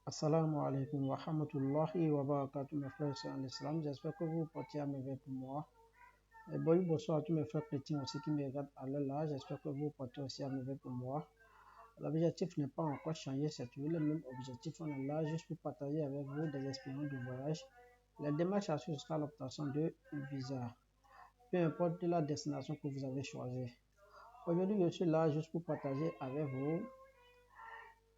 Assalamu alaikum wa rahmatullahi wa barakatuh, mes frères et sœurs en islam. J'espère que vous portez à merveille pour moi. Et bonsoir à tous mes frères chrétiens aussi qui me regardent à l'heure là. J'espère que vous portez aussi à merveille pour moi. L'objectif n'est pas encore changé, c'est toujours le même objectif. On est là juste pour partager avec vous des expériences de voyage. La démarche à suivre sera l'obtention de visa, peu importe la destination que vous avez choisie. Aujourd'hui, je suis là juste pour partager avec vous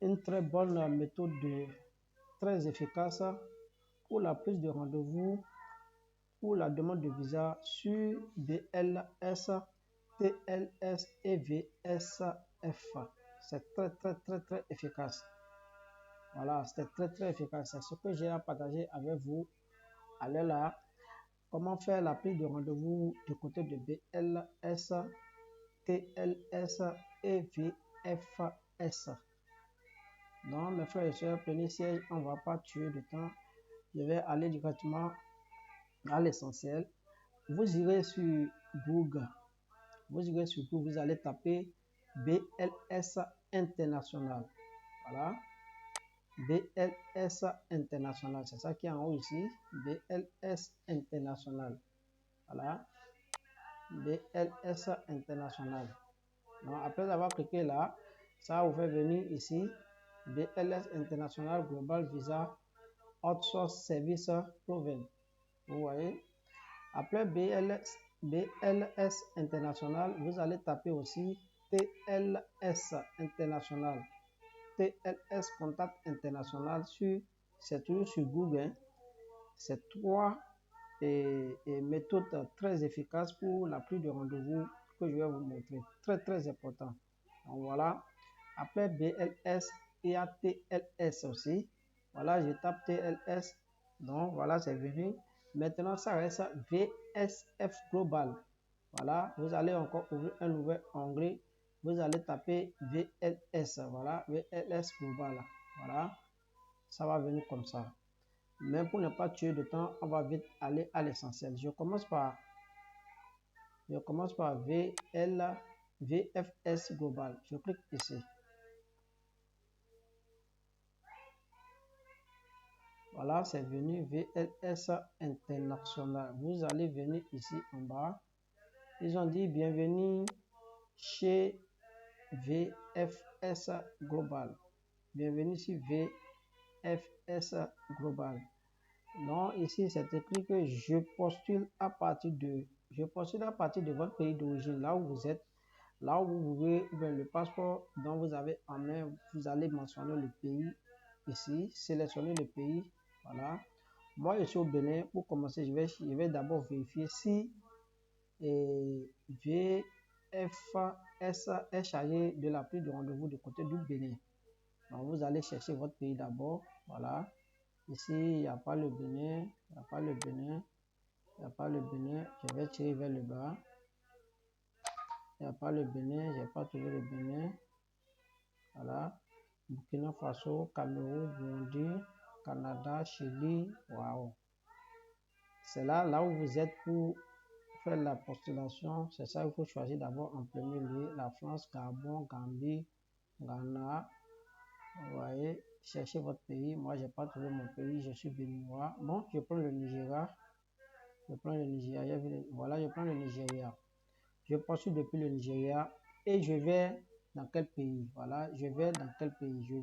une très bonne méthode très efficace pour la prise de rendez-vous pour la demande de visa sur BLS, TLS et VSF. C'est très efficace. Voilà, c'est très efficace. C'est ce que j'ai à partager avec vous. Allez là, comment faire la prise de rendez-vous du côté de BLS, TLS et VFS. Non, mes frères et sœurs, prenez siège, on ne va pas tuer de temps. Je vais aller directement à l'essentiel. Vous irez sur Google. Vous allez taper BLS International. Voilà. BLS International. C'est ça qui est en haut ici. BLS International. Voilà. BLS International. Donc, après avoir cliqué là, ça va vous faire venir ici. BLS International Global Visa Outsource Service Proven. Vous voyez. Après BLS International, vous allez taper aussi TLS International. TLS Contact International, c'est toujours sur Google. Hein. C'est trois méthodes très efficaces pour la prise de rendez-vous que je vais vous montrer. Très important. Donc voilà. Après BLS, il y a TLS aussi. Voilà, je tape TLS. Donc voilà, c'est venu. Maintenant, ça reste VSF Global. Voilà, vous allez encore ouvrir un nouvel onglet. Vous allez taper VLS. Voilà, VLS Global. Voilà, ça va venir comme ça. Mais pour ne pas tuer de temps, on va vite aller à l'essentiel. Je commence par VFS Global. Je clique ici. Voilà, c'est venu VLS International. Vous allez venir ici en bas. Ils ont dit bienvenue chez VFS Global. Bienvenue sur VFS Global. Non, ici c'est écrit que je postule à partir de votre pays d'origine, là où vous êtes, là où vous pouvez, le passeport dont vous avez en main, vous allez mentionner le pays ici, sélectionner le pays, voilà. Moi je suis au Bénin. Pour commencer, je vais d'abord vérifier si VFS est chargé de la prise de rendez-vous du côté du Bénin. Donc vous allez chercher votre pays d'abord, voilà. Ici, il n'y a pas le Bénin, il n'y a pas le Bénin, il n'y a pas le Bénin. Je vais tirer vers le bas. Il n'y a pas le Bénin, je n'ai pas trouvé le Bénin. Voilà. Burkina Faso, Cameroun, Burundi, Canada, Chili, waouh. C'est là où vous êtes pour faire la postulation. C'est ça qu'il faut choisir d'abord en premier lieu. La France, Gabon, Gambie, Ghana. Vous voyez, cherchez votre pays. Moi, je n'ai pas trouvé mon pays, je suis béninois. Bon, je prends le Nigeria. Voilà, je prends le Nigeria. Je poursuis depuis le Nigeria et je vais dans quel pays? Voilà, je vais dans quel pays? Je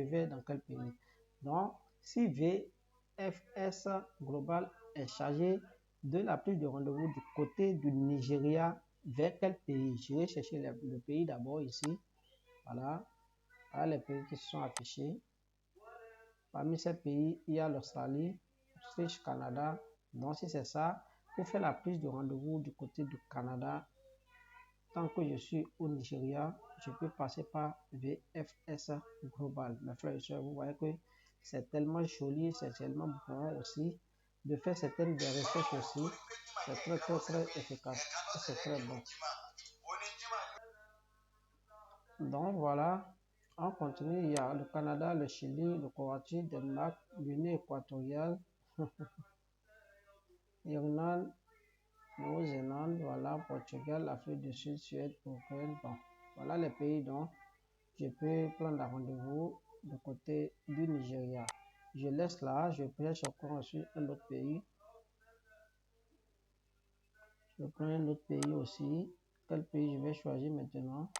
vais dans quel pays? Donc, si VFS Global est chargé de la prise de rendez-vous du côté du Nigeria, vers quel pays? Je vais chercher le pays d'abord ici. Voilà. Voilà les pays qui sont affichés. Parmi ces pays, il y a l'Australie, l'Autriche, Canada. Donc, si c'est ça, pour faire la prise de rendez-vous du côté du Canada, tant que je suis au Nigeria, je peux passer par VFS Global. Mes frères et sœurs, vous voyez que c'est tellement joli, c'est tellement bon aussi. De faire certaines recherches aussi, c'est très efficace. C'est très bon. Donc voilà, on continue. Il y a le Canada, le Chili, le Croatie, le Danemark, Guinée équatoriale, Irlande, Nouvelle-Zélande, voilà, Portugal, Afrique du Sud, Suède, Ukraine. Bon, voilà les pays dont je peux prendre un rendez-vous du côté du Nigeria. Je laisse là, je prêche encore sur un autre pays. Je prends un autre pays aussi. Quel pays je vais choisir maintenant?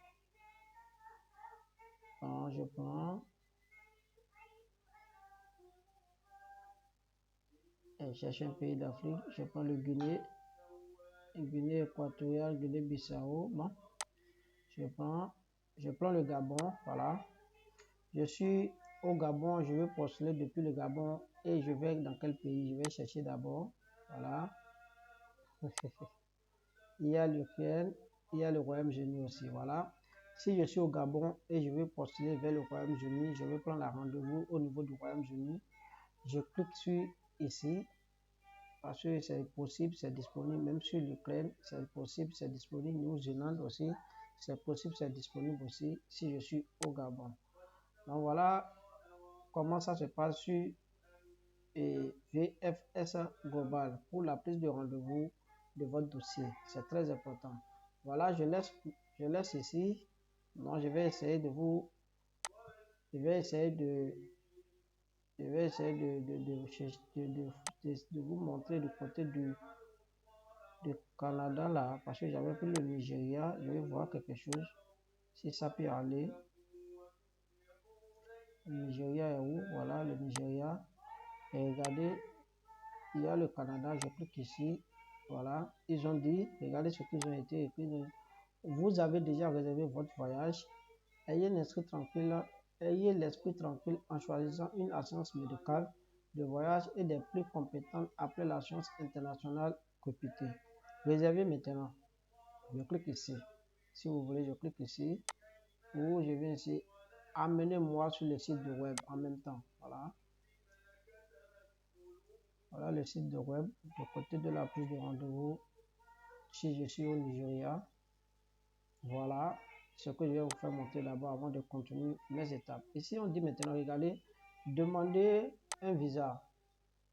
Je prends. Je cherche un pays d'Afrique. Je prends le Guinée. Guinée équatoriale, Guinée-Bissau. Bon. Je prends le Gabon. Voilà. Je suis au Gabon. Je vais postuler depuis le Gabon. Et je vais dans quel pays? Je vais chercher d'abord. Voilà. Il y a l'Ukraine, il y a le Royaume-Uni aussi, voilà. Si je suis au Gabon et je veux postuler vers le Royaume-Uni, je vais prendre un rendez-vous au niveau du Royaume-Uni. Je clique sur ici, parce que c'est possible, c'est disponible, même sur l'Ukraine, c'est possible, c'est disponible, New Zealand aussi, c'est possible, c'est disponible aussi, si je suis au Gabon. Donc voilà comment ça se passe sur VFS Global pour la prise de rendez-vous de votre dossier. C'est très important. Voilà, je laisse ici. Moi, je vais essayer de vous vous montrer du côté du Canada là, parce que j'avais pris le Nigeria. Je vais voir quelque chose, si ça peut aller. Le Nigeria est où? Voilà, le Nigeria. Et regardez, il y a le Canada. Je clique ici. Voilà, ils ont dit, regardez ce qu'ils ont été écrit. Vous avez déjà réservé votre voyage. Ayez l'esprit tranquille en choisissant une agence médicale de voyage et des plus compétentes après l'agence internationale réputée. Réservez maintenant. Je clique ici. Si vous voulez, je clique ici. Ou je viens ici. Amenez-moi sur le site de web en même temps. Voilà. Voilà le site de web. Du côté de la prise de rendez-vous. Si je suis au Nigeria. Voilà ce que je vais vous faire montrer d'abord avant de continuer mes étapes. Ici, on dit maintenant, regardez, demandez un visa.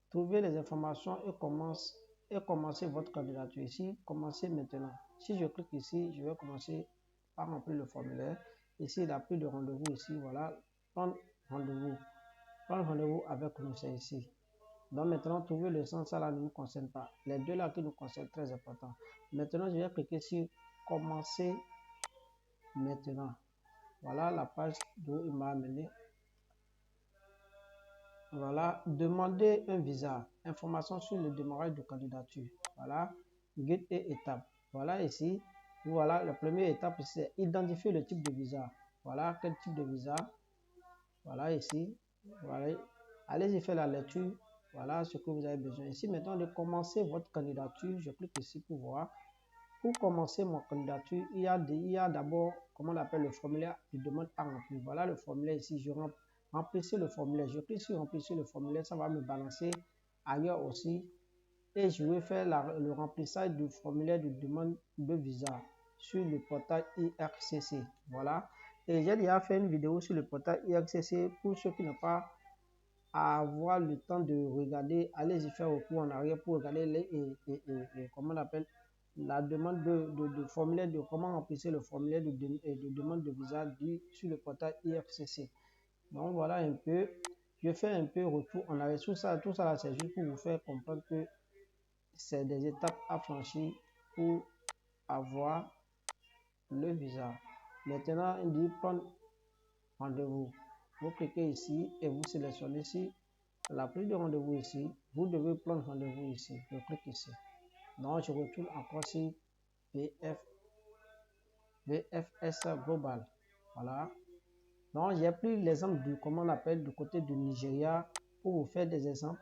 Trouvez les informations et commencez votre candidature. Ici, commencez maintenant. Si je clique ici, je vais commencer par remplir le formulaire. Ici, la prise de rendez-vous ici, voilà, prendre rendez-vous. Prendre rendez-vous avec nous, c'est ici. Donc maintenant, trouver le sens, ça là ne nous concerne pas. Les deux là qui nous concernent, très important. Maintenant, je vais cliquer sur commencer maintenant. Voilà la page d'où il m'a amené. Voilà, demander un visa. Information sur le démarrage de candidature. Voilà, guide et étape. Voilà ici. Voilà, la première étape, c'est identifier le type de visa. Voilà, quel type de visa. Voilà ici. Voilà. Allez-y faire la lecture. Voilà ce que vous avez besoin. Ici, maintenant, de commencer votre candidature. Je clique ici pour voir. Pour commencer mon candidature, il y a d'abord, comment on appelle, le formulaire de demande à remplir. Voilà le formulaire ici. Je remplissez le formulaire. Je clique sur remplir le formulaire. Ça va me balancer ailleurs aussi. Et je vais faire le remplissage du formulaire de demande de visa sur le portail IRCC. Voilà. Et j'ai déjà fait une vidéo sur le portail IRCC. Pour ceux qui n'ont pas à avoir le temps de regarder, allez-y faire recours en arrière pour regarder comment on appelle la demande de formulaire, de comment remplir le formulaire de demande de visa sur le portail IFCC. Donc voilà un peu, je fais un peu retour en arrière. Tout ça là, c'est juste pour vous faire comprendre que c'est des étapes à franchir pour avoir le visa. Maintenant, il dit prendre rendez-vous. Vous cliquez ici et vous sélectionnez ici la prise de rendez-vous ici. Vous devez prendre rendez-vous ici. Je clique ici. Donc, je retourne encore sur VFS Global. Voilà. Donc, j'ai pris l'exemple du, comment on appelle, du côté du Nigeria pour vous faire des exemples.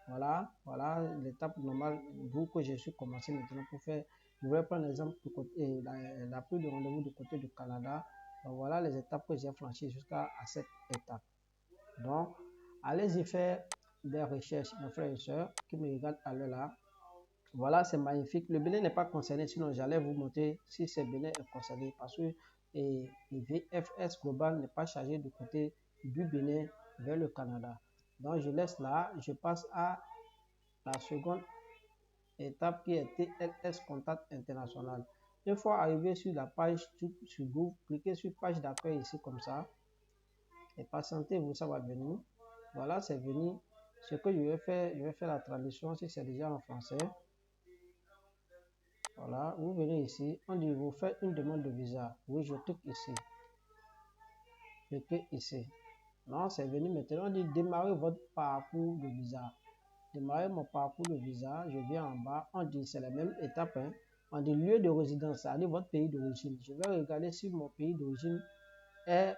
Voilà, voilà l'étape normale, vous que je suis commencé maintenant pour faire. Je vais prendre l'exemple du côté, la prise de rendez-vous du côté du Canada. Donc, voilà les étapes que j'ai franchies jusqu'à cette étape. Donc, allez-y faire des recherches, mes frères et sœurs qui me regardent à l'heure là. Voilà, c'est magnifique. Le Bénin n'est pas concerné, sinon j'allais vous montrer si ce Bénin est concerné parce que VFS Global n'est pas chargé du côté du Bénin vers le Canada. Donc je laisse là, je passe à la seconde étape qui est TLS Contact International. Une fois arrivé sur la page sur Google, cliquez sur page d'accueil ici comme ça. Et patientez-vous, ça va venir. Voilà, c'est venu. Ce que je vais faire la traduction si c'est déjà en français. Voilà, vous venez ici, on dit vous faites une demande de visa. Oui, je clique ici. Je clique ici. Non, c'est venu maintenant. On dit démarrer votre parcours de visa. Démarrer mon parcours de visa. Je viens en bas. On dit c'est la même étape. Hein. On dit lieu de résidence, c'est-à-dire votre pays d'origine. Je vais regarder si mon pays d'origine est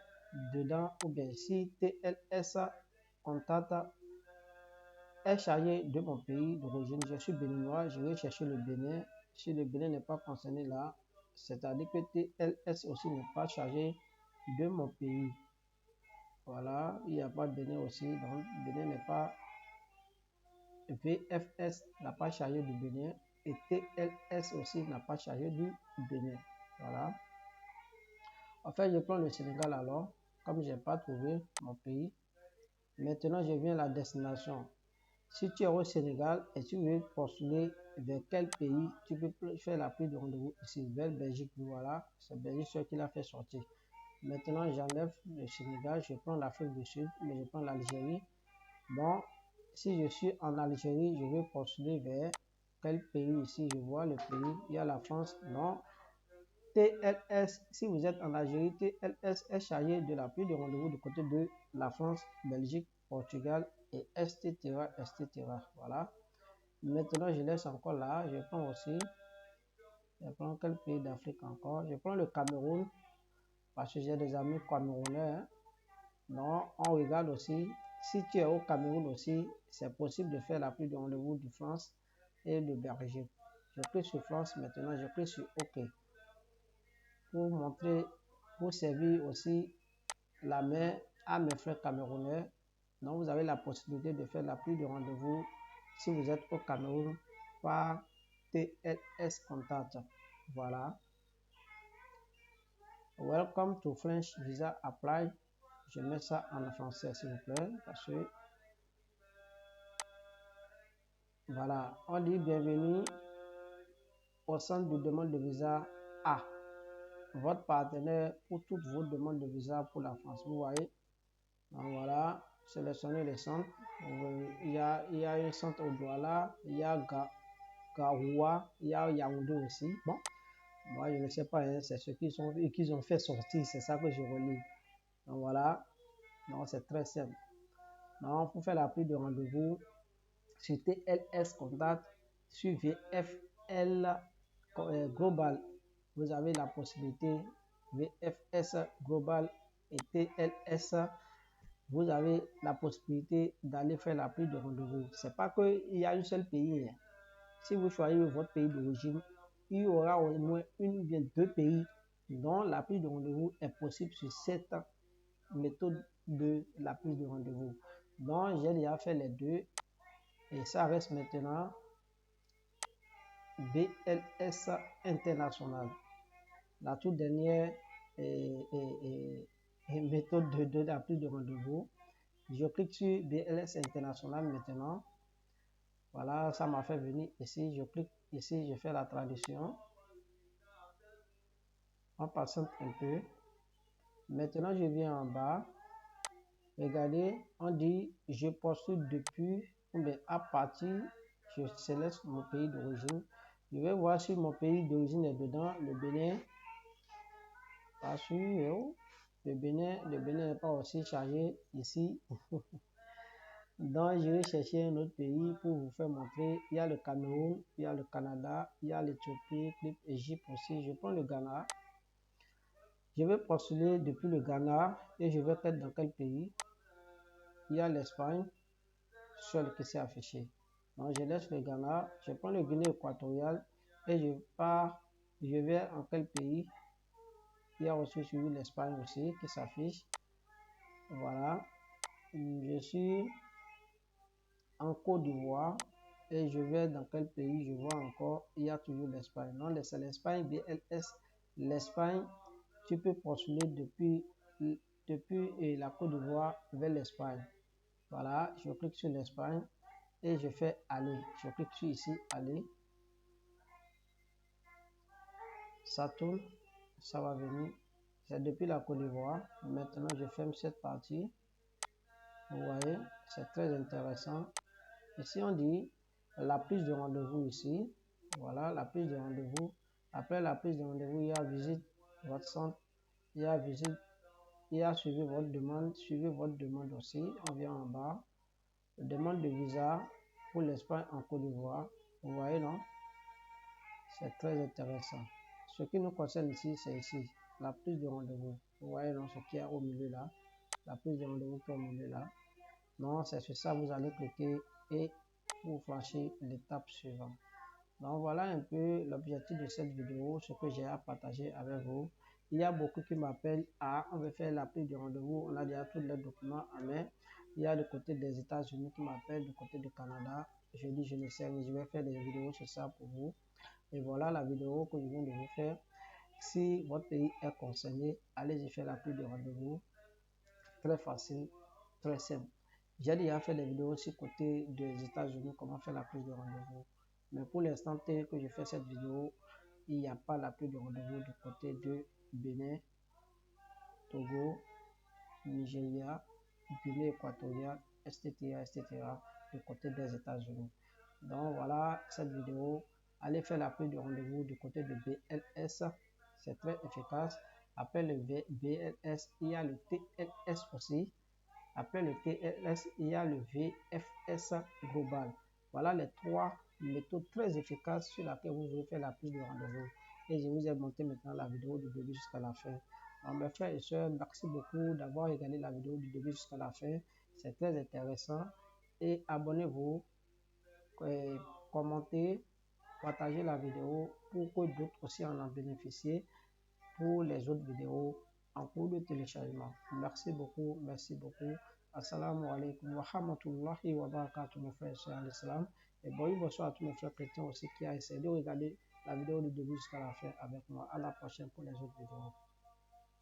dedans ou bien si TLS contact est chargé de mon pays d'origine. Je suis béninois, je vais chercher le Bénin. Si le Bénin n'est pas concerné là, c'est-à-dire que TLS aussi n'est pas chargé de mon pays. Voilà, il n'y a pas de Bénin aussi, donc Bénin n'est pas. VFS n'a pas chargé du Bénin et TLS aussi n'a pas chargé du Bénin. Voilà. En fait, je prends le Sénégal alors, comme je n'ai pas trouvé mon pays. Maintenant, je viens à la destination. Si tu es au Sénégal et tu veux postuler vers quel pays, tu peux faire la prise de rendez-vous ici, vers Belgique. Voilà, c'est Belgique ce qu'il a fait sortir. Maintenant, j'enlève le Sénégal, je prends l'Afrique du Sud, mais je prends l'Algérie. Bon, si je suis en Algérie, je vais postuler vers quel pays ici? Je vois le pays, il y a la France, non. TLS, si vous êtes en Algérie, TLS est chargé de la prise de rendez-vous du côté de la France, Belgique, Portugal, et etc. Voilà. Maintenant, je laisse encore là. Je prends aussi. Je prends quel pays d'Afrique encore? Je prends le Cameroun parce que j'ai des amis camerounais. Hein. Non, on regarde aussi. Si tu es au Cameroun aussi, c'est possible de faire la prise de rendez-vous de France et de Belgique. Je clique sur France maintenant. Je clique sur OK. Pour montrer, pour servir aussi la main à mes frères camerounais. Donc, vous avez la possibilité de faire la prise de rendez-vous si vous êtes au Cameroun par TLS Contact. Voilà. Welcome to French Visa Apply. Je mets ça en français, s'il vous plaît, parce que voilà, on dit bienvenue au centre de demande de visa A. Votre partenaire pour toutes vos demandes de visa pour la France. Vous voyez. Donc voilà. Sélectionnez les centres. Il y a un centre au Douala, il y a Garoua, il y a Yaoundé aussi. Bon, moi je ne sais pas, hein, c'est ce qu'ils ont fait sortir, c'est ça que je relis. Donc voilà, donc c'est très simple. Donc pour faire la prise de rendez-vous, sur TLS Contact, sur VFL Global, vous avez la possibilité, VFS Global et TLS. Vous avez la possibilité d'aller faire la prise de rendez-vous. C'est pas qu'il y a un seul pays. Hein. Si vous choisissez votre pays d'origine, il y aura au moins une ou bien deux pays dont la prise de rendez-vous est possible sur cette méthode de la prise de rendez-vous. Donc, j'ai déjà fait les deux et ça reste maintenant BLS International. La toute dernière méthode de la prise de rendez-vous. Je clique sur BLS International maintenant. Voilà, ça m'a fait venir ici. Je clique ici, je fais la traduction. On patiente un peu. Maintenant, je viens en bas. Regardez, on dit je postule depuis ou bien à partir. Je sélectionne mon pays d'origine. Je vais voir si mon pays d'origine est dedans, le Bénin. Pas sûr. Le Bénin n'est pas aussi chargé ici. Donc, je vais chercher un autre pays pour vous faire montrer. Il y a le Cameroun, il y a le Canada, il y a l'Éthiopie, l'Égypte aussi. Je prends le Ghana. Je vais postuler depuis le Ghana et je vais être dans quel pays. Il y a l'Espagne, seul qui s'est affiché. Donc, je laisse le Ghana. Je prends le Guinée équatoriale et je pars. Je vais en quel pays. Il y a aussi suivi l'Espagne aussi qui s'affiche. Voilà. Je suis en Côte d'Ivoire et je vais dans quel pays, je vois encore, il y a toujours l'Espagne. Non, c'est l'Espagne, BLS, l'Espagne, tu peux postuler depuis la Côte d'Ivoire vers l'Espagne. Voilà, je clique sur l'Espagne et je fais aller. Je clique sur ici, aller. Ça tourne, ça va venir. C'est depuis la Côte d'Ivoire. Maintenant, je ferme cette partie. Vous voyez, c'est très intéressant. Ici, on dit la prise de rendez-vous ici. Voilà, la prise de rendez-vous. Après la prise de rendez-vous, il y a visite votre centre. Il y a visite. Il y a suivi votre demande. Suivez votre demande aussi. On vient en bas. Demande de visa pour l'Espagne en Côte d'Ivoire. Vous voyez, non? C'est très intéressant. Ce qui nous concerne ici, c'est ici. La prise de rendez-vous. Vous voyez, non? Ce qui est au milieu là. La prise de rendez-vous qui est au milieu là. Non, c'est sur ça, vous allez cliquer et vous franchir l'étape suivante. Donc voilà un peu l'objectif de cette vidéo, ce que j'ai à partager avec vous. Il y a beaucoup qui m'appellent, on veut faire la prise de rendez-vous, on a déjà tous les documents en main. Il y a du côté des États-Unis qui m'appellent, du côté du Canada. Je dis je ne sais, mais je vais faire des vidéos sur ça pour vous. Et voilà la vidéo que je viens de vous faire. Si votre pays est concerné, allez-y faire la prise de rendez-vous. Très facile, très simple. J'ai déjà fait des vidéos aussi côté des États-Unis, comment faire la prise de rendez-vous. Mais pour l'instant, tel que je fais cette vidéo, il n'y a pas la prise de rendez-vous du côté de Bénin, Togo, Nigeria, Guinée équatoriale, etc. du côté des États-Unis. Donc voilà cette vidéo. Allez faire la prise de rendez-vous du côté de BLS. C'est très efficace. Après le BLS, il y a le TLS aussi. Après le TLS, il y a le VFS global. Voilà les trois méthodes très efficaces sur lesquelles vous pouvez faire la prise de rendez-vous. Et je vous ai montré maintenant la vidéo du début jusqu'à la fin. Donc mes frères et sœurs, merci beaucoup d'avoir regardé la vidéo du début jusqu'à la fin. C'est très intéressant. Et abonnez-vous, commentez, partagez la vidéo pour que d'autres aussi en bénéficient pour les autres vidéos en cours de téléchargement. Merci beaucoup, merci beaucoup. Assalamu alaikum wa rahmatullahi wa barakatuh, mes frères et sœurs en islam. Et bonsoir à tous mes frères chrétiens aussi qui ont essayé de regarder la vidéo du début jusqu'à la fin avec moi. À la prochaine pour les autres vidéos.